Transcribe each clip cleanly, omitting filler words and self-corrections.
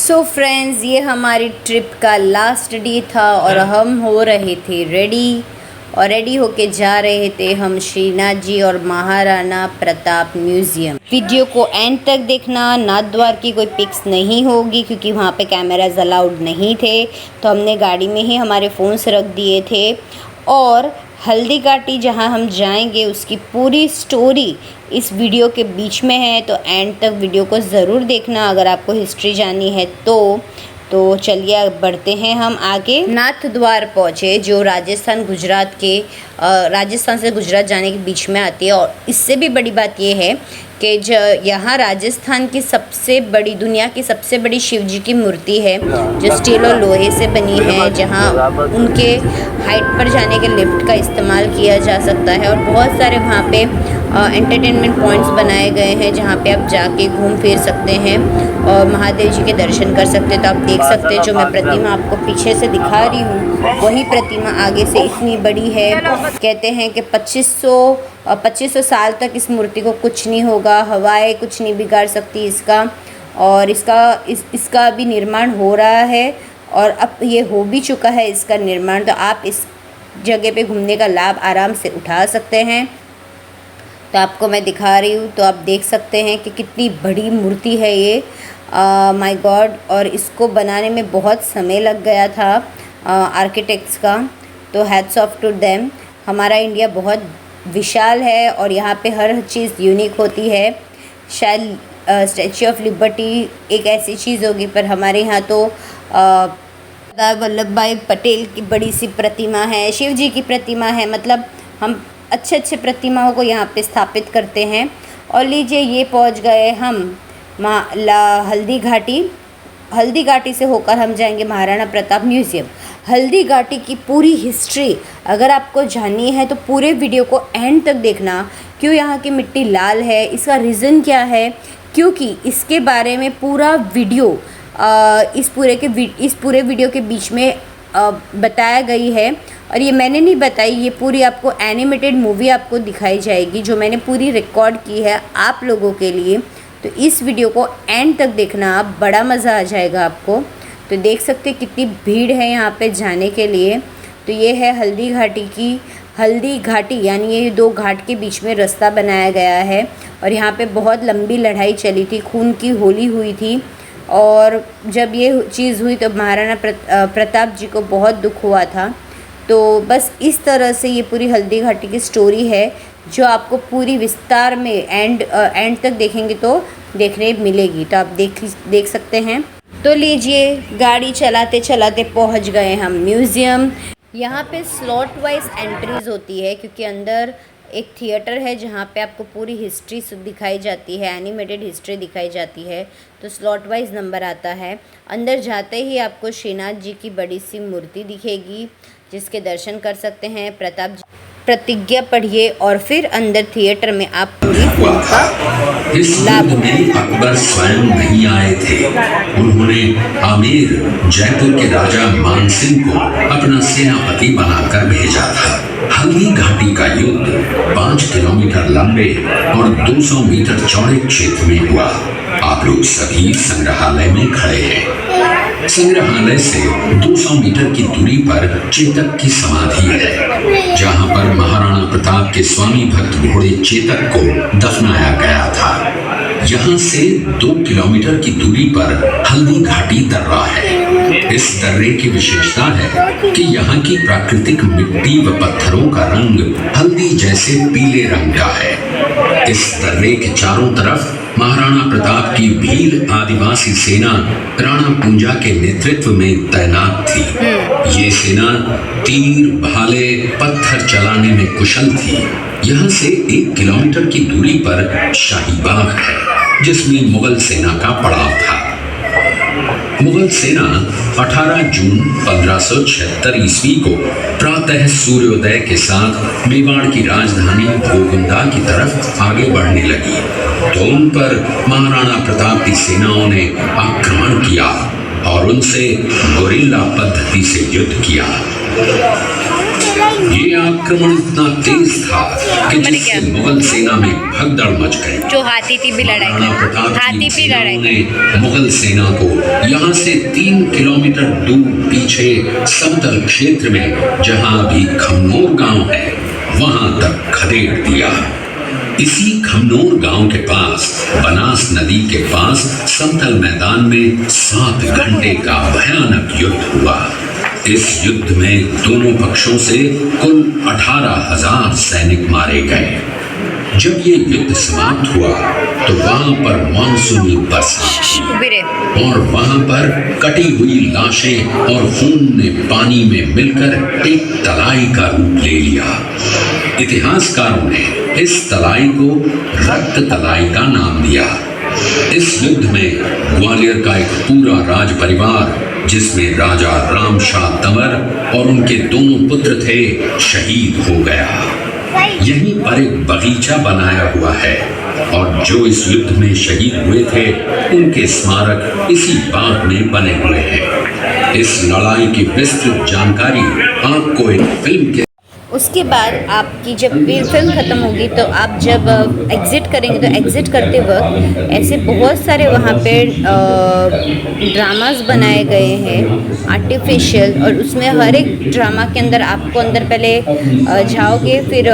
So friends, ये हमारी trip का लास्ट डे था और हम हो रहे थे रेडी और रेडी होके जा रहे थे हम श्रीनाथ जी और महाराणा प्रताप म्यूज़ियम। वीडियो को एंड तक देखना। नाथ द्वार की कोई पिक्स नहीं होगी क्योंकि वहाँ पे कैमराज अलाउड नहीं थे, तो हमने गाड़ी में ही हमारे फ़ोन्स रख दिए थे। और हल्दी घाटी जहाँ हम जाएंगे उसकी पूरी स्टोरी इस वीडियो के बीच में है, तो एंड तक वीडियो को ज़रूर देखना अगर आपको हिस्ट्री जाननी है तो चलिए बढ़ते हैं हम आगे। नाथ द्वार पहुँचे जो राजस्थान गुजरात के राजस्थान से गुजरात जाने के बीच में आती है। और इससे भी बड़ी बात यह है कि यहाँ राजस्थान की सबसे बड़ी, दुनिया की सबसे बड़ी शिव जी की मूर्ति है जो स्टील और लोहे से बनी है, जहाँ उनके हाइट पर जाने के लिफ्ट का इस्तेमाल किया जा सकता है। और बहुत सारे वहाँ पे एंटरटेनमेंट पॉइंट्स बनाए गए हैं जहाँ पे आप जाके घूम फिर सकते हैं और महादेव जी के दर्शन कर सकते हैं। तो आप देख सकते हैं जो मैं प्रतिमा आपको पीछे से दिखा रही हूँ वही प्रतिमा आगे से इतनी बड़ी है। कहते हैं कि 2500 साल तक इस मूर्ति को कुछ नहीं होगा, हवाएं कुछ नहीं बिगाड़ सकती इसका। और इसका अभी निर्माण हो रहा है और अब ये हो भी चुका है इसका निर्माण। तो आप इस जगह पे घूमने का लाभ आराम से उठा सकते हैं। तो आपको मैं दिखा रही हूँ, तो आप देख सकते हैं कि कितनी बड़ी मूर्ति है ये। My God. और इसको बनाने में बहुत समय लग गया था आर्किटेक्ट्स का, तो हैट्स ऑफ टू देम। हमारा इंडिया बहुत विशाल है और यहाँ पे हर चीज़ यूनिक होती है। शायद स्टैच्यू ऑफ लिबर्टी एक ऐसी चीज़ होगी, पर हमारे यहाँ तो सरदार वल्लभ भाई पटेल की बड़ी सी प्रतिमा है, शिव जी की प्रतिमा है। मतलब हम अच्छे प्रतिमाओं को यहाँ पे स्थापित करते हैं। और लीजिए ये पहुँच गए हम हल्दी घाटी से होकर हम जाएंगे महाराणा प्रताप म्यूज़ियम। हल्दी घाटी की पूरी हिस्ट्री अगर आपको जाननी है तो पूरे वीडियो को एंड तक देखना। क्यों यहाँ की मिट्टी लाल है, इसका रीज़न क्या है, क्योंकि इसके बारे में पूरा वीडियो इस पूरे वीडियो के बीच में बताया गई है। और ये मैंने नहीं बताई, ये पूरी आपको एनिमेटेड मूवी आपको दिखाई जाएगी जो मैंने पूरी रिकॉर्ड की है आप लोगों के लिए। तो इस वीडियो को एंड तक देखना, आप बड़ा मज़ा आ जाएगा आपको। तो देख सकते कितनी भीड़ है यहाँ पे जाने के लिए। तो ये है हल्दी घाटी यानी ये दो घाट के बीच में रास्ता बनाया गया है। और यहाँ पे बहुत लंबी लड़ाई चली थी, खून की होली हुई थी। और जब ये चीज़ हुई तो महाराणा प्रताप जी को बहुत दुख हुआ था। तो बस इस तरह से ये पूरी हल्दी घाटी की स्टोरी है जो आपको पूरी विस्तार में एंड तक देखेंगे तो देखने मिलेगी। तो आप देख सकते हैं। तो लीजिए गाड़ी चलाते चलाते पहुंच गए हम म्यूज़ियम। यहाँ पे स्लॉट वाइज एंट्रीज होती है क्योंकि अंदर एक थिएटर है जहाँ पे आपको पूरी हिस्ट्री दिखाई जाती है, एनिमेटेड हिस्ट्री दिखाई जाती है। तो स्लॉट वाइज नंबर आता है। अंदर जाते ही आपको श्रीनाथ जी की बड़ी सी मूर्ति दिखेगी जिसके दर्शन कर सकते हैं। प्रताप जी प्रतिज्ञा पढ़िए और फिर अंदर थिएटर में आप पूरी फिल्म का लाभ उठाइए। अकबर स्वयं नहीं आए थे, उन्होंने आमेर जयपुर के राजा मानसिंह को अपना सेनापति बनाकर भेजा था। हल्दी घाटी का युद्ध 5 किलोमीटर लंबे और 200 मीटर चौड़े क्षेत्र में हुआ। आप लोग सभी संग्रहालय में खड़े हैं। संग्रहालय से 200 मीटर की दूरी पर चेतक की समाधि है, जहां पर महाराणा प्रताप के स्वामी भक्त घोड़े चेतक को दफनाया गया था। यहाँ से 2 किलोमीटर की दूरी पर हल्दी घाटी दर्रा है। इस दर्रे की विशेषता है कि यहाँ की प्राकृतिक मिट्टी व पत्थरों का रंग हल्दी जैसे पीले रंग का है। इस दर्रे के चारों तरफ महाराणा प्रताप की भील आदिवासी सेना राणा पूंजा के नेतृत्व में तैनात थी। ये सेना तीर, भाले, पत्थर चलाने में कुशल थी। यहाँ से 1 किलोमीटर की दूरी पर शाही बाग है जिसमें मुगल सेना का पड़ाव था। मुगल सेना 18 जून 1576 ईस्वी को प्रातः सूर्योदय के साथ मेवाड़ की राजधानी गोविंदा की तरफ आगे बढ़ने लगी, तो उन पर महाराणा प्रताप की सेनाओं ने आक्रमण किया और उनसे गोरिल्ला पद्धति से युद्ध किया। ये आक्रमण इतना तेज था कि जिससे मुगल सेना में भगदड़ मच गई। जो हाथी थी भी लड़ाई प्रताप की सेनाओं ने मुगल सेना को यहाँ से 3 किलोमीटर दूर पीछे समतल क्षेत्र में जहां अभी खमनोर गांव है, वहां तक खदेड़ दिया। इसी खमनोर गांव के पास बनास नदी के पास समतल मैदान में 7 घंटे का भयानक युद्ध हुआ। इस युद्ध में दोनों पक्षों से कुल 18,000 सैनिक मारे गए। जब ये युद्ध समाप्त हुआ तो वहां पर मानसूनी बरसात हुई और वहां पर कटी हुई लाशें और खून ने पानी में मिलकर एक तलाई का रूप ले लिया। इतिहासकारों ने इस तलाई को रक्त तलाई का नाम दिया। इस युद्ध में ग्वालियर का एक पूरा राज परिवार, जिसमें राजा राम शाह तंवर और उनके दोनों पुत्र थे, शहीद हो गया। यहीं पर एक बगीचा बनाया हुआ है और जो इस युद्ध में शहीद हुए थे उनके स्मारक इसी बाग में बने हुए हैं। इस लड़ाई की विस्तृत जानकारी आपको एक फिल्म के उसके बाद आपकी जब फिल्म ख़त्म होगी तो आप जब एग्ज़िट करेंगे तो एग्ज़िट करते वक्त ऐसे बहुत सारे वहाँ पे ड्रामास बनाए गए हैं आर्टिफिशियल, और उसमें हर एक ड्रामा के अंदर आपको अंदर पहले जाओगे, फिर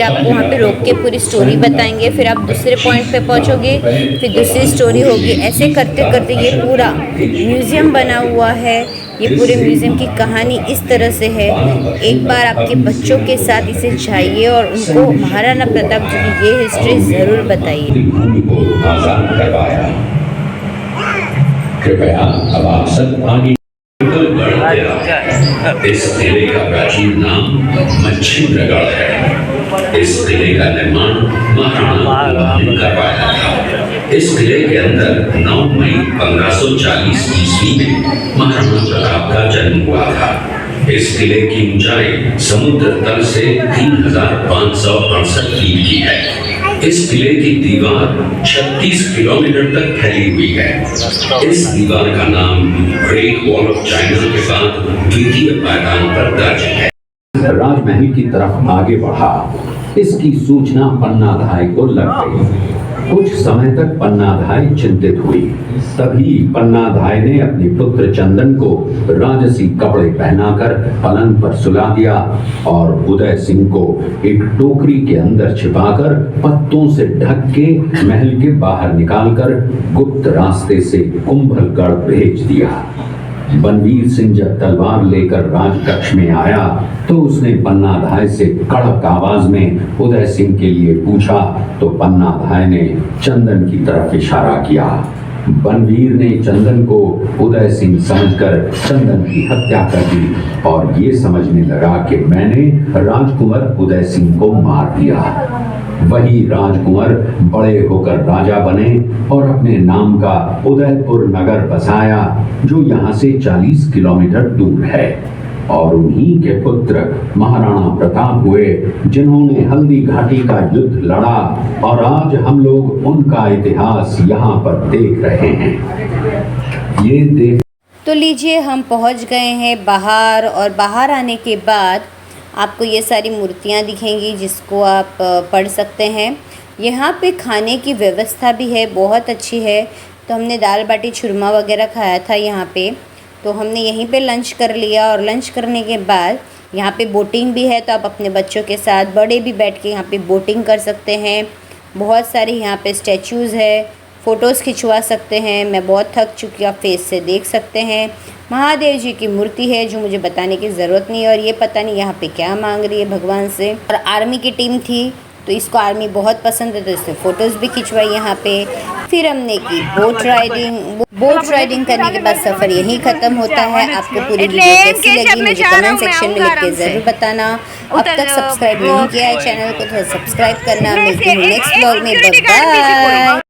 आपको वहाँ पे रोक के पूरी स्टोरी बताएंगे, फिर आप दूसरे पॉइंट पे पहुँचोगे, फिर दूसरी स्टोरी होगी। ऐसे करते करते ये पूरा म्यूज़ियम बना हुआ है। ये पूरे म्यूज़ियम की कहानी इस तरह से है। एक बार आपके बच्चों के साथ इसे जाइए और उनको महाराणा प्रताप जी की ये हिस्ट्री ज़रूर बताइए। भूमि को आजाद करवाया। कृपया अब आप सब आगे इस किले का प्राचीन नाम मच्छिंद्रगढ़ है। इस किले का निर्माण महाराणा ने करवाया था। इस किले के अंदर 9 मई 1540 ईस्वी में महाराणा प्रताप का जन्म हुआ था। इस किले की ऊंचाई समुद्र तल से 3,568 फीट की है। इस किले की दीवार 36 किलोमीटर तक फैली हुई है। इस दीवार का नाम ग्रेट वॉल ऑफ चाइना के बाद द्वितीय पायदान पर दर्ज है। राजमहल की तरफ आगे बढ़ा। इसकी सूचना पन्नाधाय को लग गई। कुछ समय तक पन्नाधाय चिंतित हुई। तभी पन्नाधाय ने अपने पुत्र चंदन को राजसी कपड़े पहनाकर पलंग पर सुला दिया और उदय सिंह को एक टोकरी के अंदर छिपाकर पत्तों से ढक के महल के बाहर निकालकर गुप्त रास्ते से कुंभलगढ़ भेज दिया। बनवीर सिंह जब तलवार लेकर राजकक्ष में आया तो उसने पन्नाधाय से कड़क आवाज में उदय सिंह के लिए पूछा तो पन्नाधाय ने चंदन की तरफ इशारा किया। बनवीर ने चंदन को उदय सिंह समझकर चंदन की हत्या कर दी और ये समझने लगा कि मैंने राजकुंवर उदय सिंह को मार दिया। वही राजकुंवर बड़े होकर राजा बने और अपने नाम का उदयपुर नगर बसाया, जो यहाँ से 40 किलोमीटर दूर है। और उन्हीं के पुत्र महाराणा प्रताप हुए, जिन्होंने हल्दी घाटी का युद्ध लड़ा और आज हम लोग उनका इतिहास यहाँ पर देख रहे हैं। ये देख तो लीजिए हम पहुँच गए हैं बाहर, और बाहर आने के बाद आपको ये सारी मूर्तियाँ दिखेंगी जिसको आप पढ़ सकते हैं। यहाँ पे खाने की व्यवस्था भी है, बहुत अच्छी है। तो हमने दाल बाटी चूरमा वगैरह खाया था यहाँ पे, तो हमने यहीं पे लंच कर लिया। और लंच करने के बाद यहाँ पे बोटिंग भी है, तो आप अपने बच्चों के साथ बड़े भी बैठ के यहाँ पे बोटिंग कर सकते हैं। बहुत सारे यहाँ पे स्टैचूज़ है, फ़ोटोज़ खिंचवा सकते हैं। मैं बहुत थक चुकी, आप फेस से देख सकते हैं। महादेव जी की मूर्ति है जो मुझे बताने की ज़रूरत नहीं है, और ये पता नहीं यहाँ पे क्या मांग रही है भगवान से। और आर्मी की टीम थी तो इसको आर्मी बहुत पसंद है, तो इससे फ़ोटोज़ भी खिंचवाई यहाँ पे। फिर हमने की बोट राइडिंग करने के बाद सफ़र यहीं ख़त्म होता है। आपको पूरी वीडियो कैसी लगी मुझे कमेंट सेक्शन में लिख के ज़रूर बताना। अब तक सब्सक्राइब नहीं किया है चैनल को तो सब्सक्राइब करना। मिलती हूँ नेक्स्ट व्लॉग में, बाय बाय।